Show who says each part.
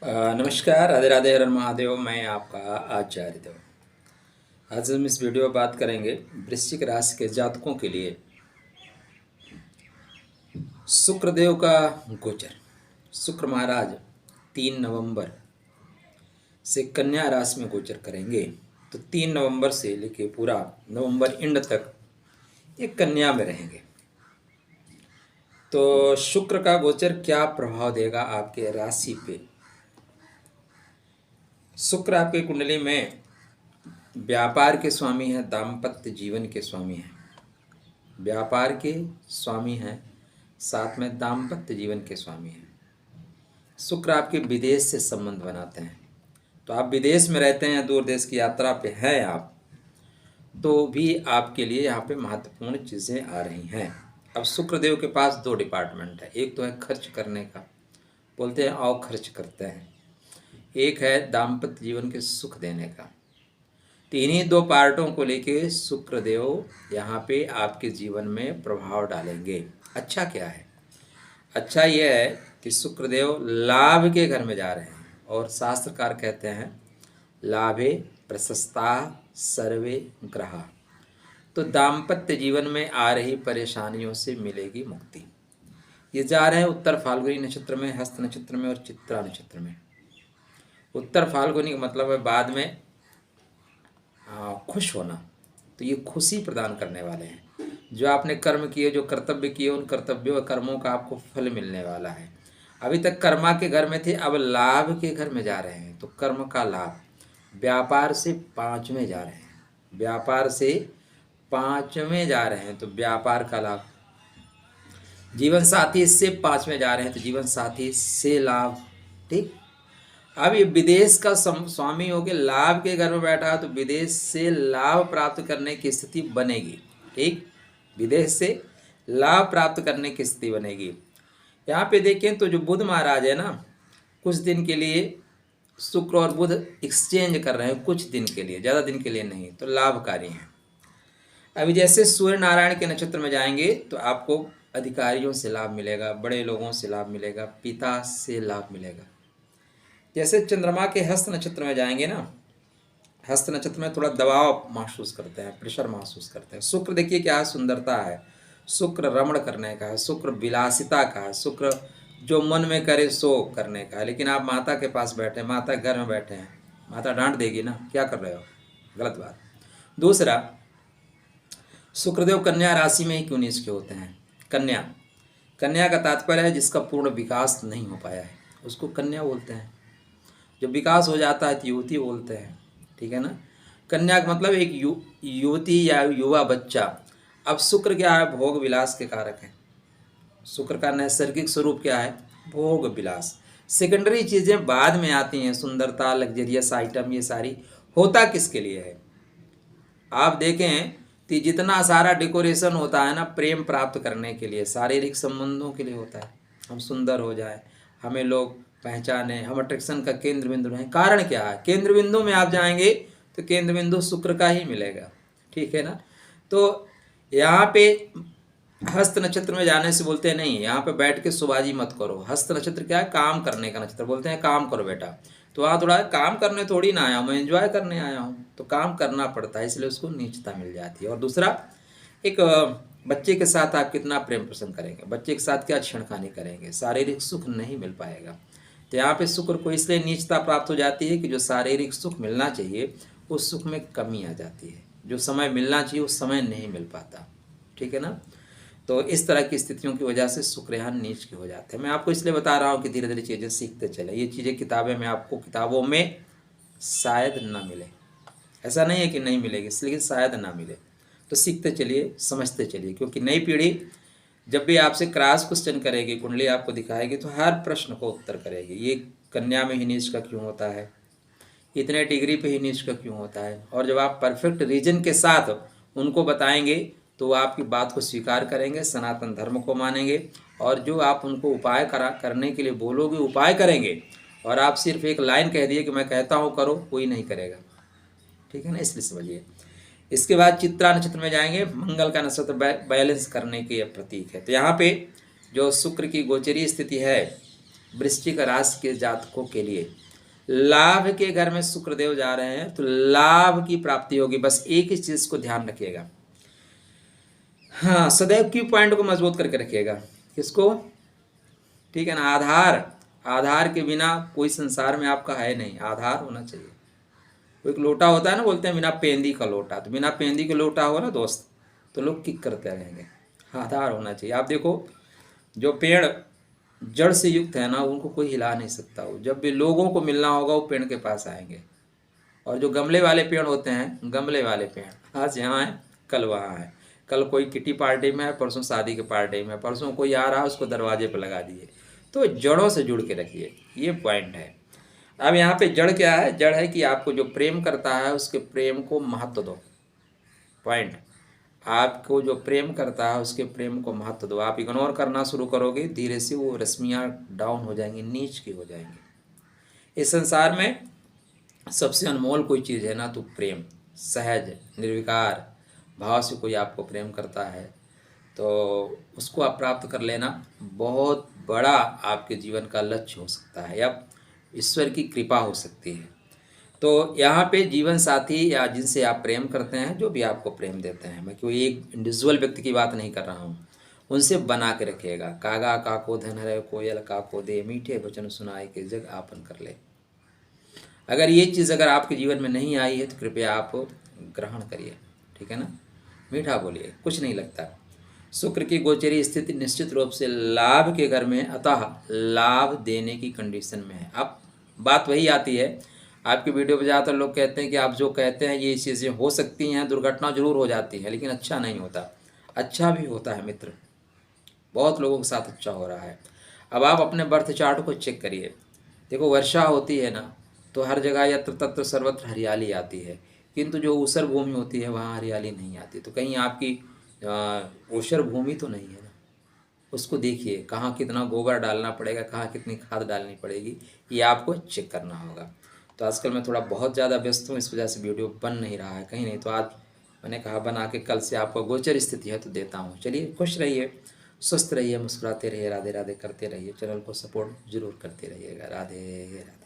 Speaker 1: नमस्कार, राधे राधे, हर हर महादेव। मैं आपका आचार्य देव। आज हम इस वीडियो में बात करेंगे वृश्चिक राशि के जातकों के लिए शुक्रदेव का गोचर। शुक्र महाराज 3 नवंबर से कन्या राशि में गोचर करेंगे। तो 3 नवंबर से लेके पूरा नवंबर एंड तक ये कन्या में रहेंगे। तो शुक्र का गोचर क्या प्रभाव देगा आपके राशि पे। शुक्र आपकी कुंडली में व्यापार के स्वामी हैं, दाम्पत्य जीवन के स्वामी हैं। व्यापार के स्वामी हैं, साथ में दाम्पत्य जीवन के स्वामी हैं। शुक्र आपके विदेश से संबंध बनाते हैं। तो आप विदेश में रहते हैं, दूर देश की यात्रा पे हैं आप, तो भी आपके लिए यहाँ पे महत्वपूर्ण चीज़ें आ रही हैं। अब शुक्रदेव के पास 2 डिपार्टमेंट है। एक तो है खर्च करने का, बोलते हैं आओ खर्च करते हैं। एक है दाम्पत्य जीवन के सुख देने का। तो इन्हीं 2 पार्टों को लेके शुक्रदेव यहाँ पे आपके जीवन में प्रभाव डालेंगे। अच्छा क्या है? अच्छा यह है कि शुक्रदेव लाभ के घर में जा रहे हैं और शास्त्रकार कहते हैं लाभे प्रशस्ता सर्वे ग्रहा। तो दाम्पत्य जीवन में आ रही परेशानियों से मिलेगी मुक्ति। ये जा रहे हैं उत्तर फाल्गुनी नक्षत्र में, हस्त नक्षत्र में और चित्रा नक्षत्र में। उत्तर फाल्गुनी का मतलब है बाद में खुश होना। तो ये खुशी प्रदान करने वाले हैं। जो आपने कर्म किए, जो कर्तव्य किए, उन कर्तव्यों और कर्मों का आपको फल मिलने वाला है। अभी तक कर्मा के घर में थे, अब लाभ के घर में जा रहे हैं। तो कर्म का लाभ, व्यापार से 5वें जा रहे हैं, व्यापार से 5वें जा रहे हैं, तो व्यापार का लाभ। जीवन साथी से 5वें जा रहे हैं, तो जीवन साथी से लाभ। ठीक। अब ये विदेश का स्वामी होकर लाभ के घर में बैठा, तो विदेश से लाभ प्राप्त करने की स्थिति बनेगी। ठीक, विदेश से लाभ प्राप्त करने की स्थिति बनेगी। यहाँ पे देखें तो जो बुध महाराज है ना, कुछ दिन के लिए शुक्र और बुध एक्सचेंज कर रहे हैं, कुछ दिन के लिए, ज़्यादा दिन के लिए नहीं, तो लाभकारी हैं। अभी जैसे सूर्य नारायण के नक्षत्र में जाएंगे तो आपको अधिकारियों से लाभ मिलेगा, बड़े लोगों से लाभ मिलेगा, पिता से लाभ मिलेगा। जैसे चंद्रमा के हस्त नक्षत्र में जाएंगे ना, हस्त नक्षत्र में थोड़ा दबाव महसूस करते हैं, प्रेशर महसूस करते हैं। शुक्र देखिए क्या सुंदरता है। शुक्र रमण करने का है, शुक्र विलासिता का है, शुक्र जो मन में करे सो करने का है। लेकिन आप माता के पास बैठे, माता के घर में बैठे हैं, माता डांट देगी ना, क्या कर रहे हो, गलत बात। दूसरा, शुक्रदेव कन्या राशि में ही क्यों नीच के होते हैं। कन्या, कन्या का तात्पर्य है जिसका पूर्ण विकास नहीं हो पाया है, उसको कन्या बोलते हैं। जब विकास हो जाता है तो युवती बोलते हैं। ठीक है ना। कन्या का मतलब एक युवती या युवा बच्चा। अब शुक्र क्या है, भोग विलास के कारक है। शुक्र का नैसर्गिक स्वरूप क्या है, भोग विलास। सेकेंडरी चीज़ें बाद में आती हैं, सुंदरता, लग्जरियस आइटम, ये सारी होता किसके लिए है। आप देखें कि जितना सारा डेकोरेशन होता है ना, प्रेम प्राप्त करने के लिए, शारीरिक संबंधों के लिए होता है। हम सुंदर हो जाए, हमें लोग पहचाने, हम अट्रैक्शन का केंद्र बिंदु रहें। कारण क्या है, केंद्र बिंदु में आप जाएंगे तो केंद्र बिंदु शुक्र का ही मिलेगा। ठीक है ना। तो यहाँ पे हस्त नक्षत्र में जाने से बोलते हैं नहीं, यहाँ पे बैठ के सुबाजी मत करो। हस्त नक्षत्र क्या है, काम करने का नक्षत्र, बोलते हैं काम करो बेटा। तो वहाँ थोड़ा काम करने थोड़ी ना आया हूँ, मैं एंजॉय करने आया हूँ, तो काम करना पड़ता है, इसलिए उसको नीचता मिल जाती है। और दूसरा, एक बच्चे के साथ आप कितना प्रेम प्रसन्न करेंगे, बच्चे के साथ क्या छेड़खानी करेंगे, शारीरिक सुख नहीं मिल पाएगा। तो यहाँ पे शुक्र को इसलिए नीचता प्राप्त हो जाती है कि जो शारीरिक सुख मिलना चाहिए उस सुख में कमी आ जाती है, जो समय मिलना चाहिए उस समय नहीं मिल पाता। ठीक है ना। तो इस तरह की स्थितियों की वजह से शुक्र यहाँ नीच के हो जाते हैं। मैं आपको इसलिए बता रहा हूँ कि धीरे धीरे चीज़ें सीखते चले। ये चीज़ें किताबें में आपको, किताबों में शायद ना मिले, ऐसा नहीं है कि नहीं मिलेगी, लेकिन शायद ना मिले। तो सीखते चलिए, समझते चलिए, क्योंकि नई पीढ़ी जब भी आपसे क्रॉस क्वेश्चन करेगी, कुंडली आपको दिखाएगी, तो हर प्रश्न को उत्तर करेगी। ये कन्या में ही नीच का क्यों होता है, इतने डिग्री पे ही नीच का क्यों होता है। और जब आप परफेक्ट रीजन के साथ उनको बताएंगे तो वो आपकी बात को स्वीकार करेंगे, सनातन धर्म को मानेंगे, और जो आप उनको उपाय करने के लिए बोलोगे उपाय करेंगे। और आप सिर्फ एक लाइन कह दिए कि मैं कहता हूँ करो, कोई नहीं करेगा। ठीक है ना, इसलिए समझिए। इसके बाद चित्रा नक्षत्र में जाएंगे, मंगल का नक्षत्र बैलेंस करने के प्रतीक है। तो यहाँ पे जो शुक्र की गोचरीय स्थिति है वृश्चिक राशि के जातकों के लिए लाभ के घर में शुक्रदेव जा रहे हैं तो लाभ की प्राप्ति होगी। बस एक ही चीज को ध्यान रखिएगा, हाँ, सदैव की पॉइंट को मजबूत करके रखिएगा। किसको? ठीक है ना। आधार, आधार के बिना कोई संसार में आपका है नहीं, आधार होना चाहिए। वो एक लोटा होता है ना, बोलते हैं बिना पेंदी का लोटा, तो बिना पेंदी के लोटा हो ना दोस्त तो लोग किक करते रहेंगे। आधार होना चाहिए। आप देखो जो पेड़ जड़ से युक्त है ना, उनको कोई हिला नहीं सकता। वो जब भी लोगों को मिलना होगा वो पेड़ के पास आएंगे। और जो गमले वाले पेड़ होते हैं, गमले वाले पेड़ आज यहाँ है कल वहाँ है, कल कोई किटी पार्टी में है, परसों शादी के पार्टी में, परसों कोई आ रहा है उसको दरवाजे पर लगा दिए। तो जड़ों से जुड़ के रखिए, ये पॉइंट है। अब यहाँ पे जड़ क्या है? जड़ है कि आपको जो प्रेम करता है उसके प्रेम को महत्व दो। पॉइंट, आपको जो प्रेम करता है उसके प्रेम को महत्व दो। आप इग्नोर करना शुरू करोगे, धीरे से वो रश्मियाँ डाउन हो जाएंगी, नीच की हो जाएंगी। इस संसार में सबसे अनमोल कोई चीज़ है ना तो प्रेम, सहज निर्विकार भाव से कोई आपको प्रेम करता है तो उसको आप प्राप्त कर लेना बहुत बड़ा आपके जीवन का लक्ष्य हो सकता है, या ईश्वर की कृपा हो सकती है। तो यहाँ पे जीवन साथी या जिनसे आप प्रेम करते हैं, जो भी आपको प्रेम देते हैं, मैं कोई एक इंडिविजुअल व्यक्ति की बात नहीं कर रहा हूँ, उनसे बना के रखिएगा। कागा काको धन हरे, कोयल काको दे, मीठे वचन सुनाए के जग आपन कर ले। अगर ये चीज़ अगर आपके जीवन में नहीं आई है तो कृपया आप ग्रहण करिए, ठीक है ना। मीठा बोलिए, कुछ नहीं लगता। शुक्र की गोचरी स्थिति निश्चित रूप से लाभ के घर में, अतः लाभ देने की कंडीशन में है। अब बात वही आती है, आपकी वीडियो पर ज़्यादातर लोग कहते हैं कि आप जो कहते हैं ये चीज़ें हो सकती हैं, दुर्घटना जरूर हो जाती है, लेकिन अच्छा नहीं होता। अच्छा भी होता है मित्र, बहुत लोगों के साथ अच्छा हो रहा है। अब आप अपने बर्थ चार्ट को चेक करिए। देखो वर्षा होती है ना तो हर जगह यत्र तत्र सर्वत्र हरियाली आती है, किंतु जो ऊसर भूमि होती है वहाँ हरियाली नहीं आती। तो कहीं आपकी ऊसर भूमि तो नहीं है ना, उसको देखिए कहाँ कितना गोबर डालना पड़ेगा, कहाँ कितनी खाद डालनी पड़ेगी, ये आपको चेक करना होगा। तो आजकल मैं थोड़ा बहुत ज़्यादा व्यस्त हूँ, इस वजह से वीडियो बन नहीं रहा है कहीं, नहीं तो आज मैंने कहा बना के कल से आपको गोचर स्थिति है तो देता हूँ। चलिए, खुश रहिए, स्वस्थ रहिए, मुस्कुराते रहिए, राधे राधे करते रहिए, चैनल को सपोर्ट जरूर करते रहिएगा। राधे राधे।